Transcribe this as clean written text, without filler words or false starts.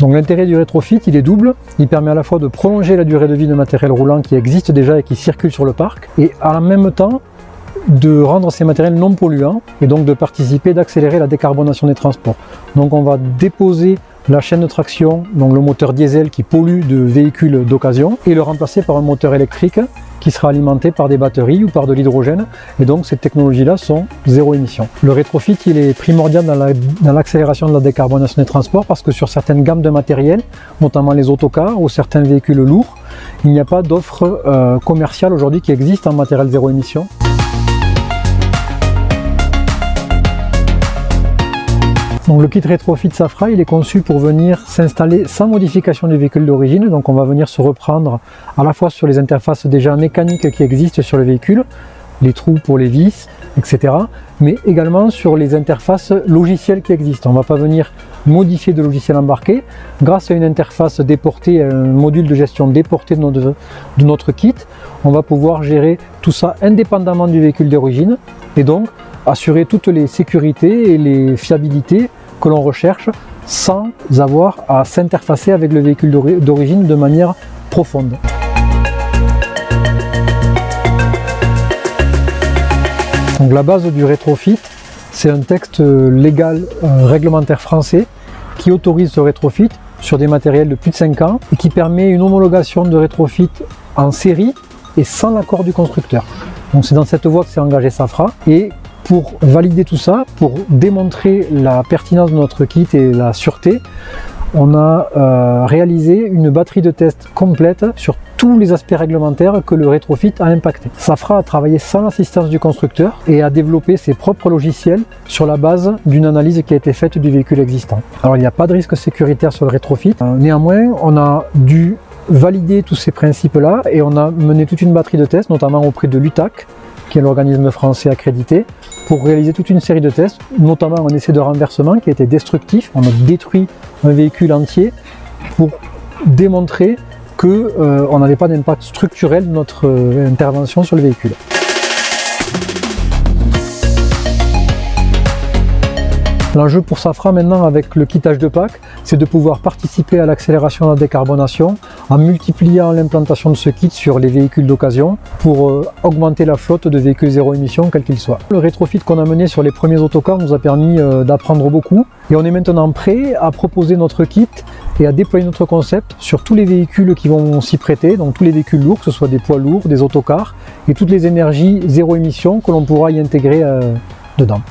Donc l'intérêt du rétrofit, il est double. Il permet à la fois de prolonger la durée de vie de matériel roulant qui existe déjà et qui circule sur le parc, et en même temps de rendre ces matériels non polluants et donc de participer, d'accélérer la décarbonation des transports. Donc on va déposer la chaîne de traction, donc le moteur diesel qui pollue de véhicules d'occasion, et le remplacer par un moteur électrique qui sera alimenté par des batteries ou par de l'hydrogène, et donc ces technologies-là sont zéro émission. Le rétrofit, il est primordial dans l'accélération de la décarbonation des transports parce que sur certaines gammes de matériel, notamment les autocars ou certains véhicules lourds, il n'y a pas d'offre commerciale aujourd'hui qui existe en matériel zéro émission. Donc le kit rétrofit Safra, il est conçu pour venir s'installer sans modification du véhicule d'origine. Donc on va venir se reprendre à la fois sur les interfaces déjà mécaniques qui existent sur le véhicule, les trous pour les vis, etc. mais également sur les interfaces logicielles qui existent. On ne va pas venir modifier de logiciel embarqué. Grâce à une interface déportée, un module de gestion déporté de notre kit, on va pouvoir gérer tout ça indépendamment du véhicule d'origine et donc assurer toutes les sécurités et les fiabilités que l'on recherche sans avoir à s'interfacer avec le véhicule d'origine de manière profonde. Donc la base du rétrofit, c'est un texte légal réglementaire français qui autorise ce rétrofit sur des matériels de plus de 5 ans et qui permet une homologation de rétrofit en série et sans l'accord du constructeur. Donc c'est dans cette voie que s'est engagé Safra, et pour valider tout ça, pour démontrer la pertinence de notre kit et la sûreté, on a réalisé une batterie de tests complète sur tous les aspects réglementaires que le rétrofit a impacté. Safra a travaillé sans l'assistance du constructeur et a développé ses propres logiciels sur la base d'une analyse qui a été faite du véhicule existant. Alors il n'y a pas de risque sécuritaire sur le rétrofit, néanmoins on a dû valider tous ces principes-là et on a mené toute une batterie de tests, notamment auprès de l'UTAC, qui est l'organisme français accrédité, pour réaliser toute une série de tests, notamment un essai de renversement qui a été destructif. On a détruit un véhicule entier pour démontrer qu'on n'avait pas d'impact structurel de notre intervention sur le véhicule. L'enjeu pour Safra maintenant avec le kittage de pack, c'est de pouvoir participer à l'accélération de la décarbonation en multipliant l'implantation de ce kit sur les véhicules d'occasion pour augmenter la flotte de véhicules zéro émission quels qu'ils soient. Le rétrofit qu'on a mené sur les premiers autocars nous a permis d'apprendre beaucoup et on est maintenant prêt à proposer notre kit et à déployer notre concept sur tous les véhicules qui vont s'y prêter, donc tous les véhicules lourds, que ce soit des poids lourds, des autocars et toutes les énergies zéro émission que l'on pourra y intégrer dedans.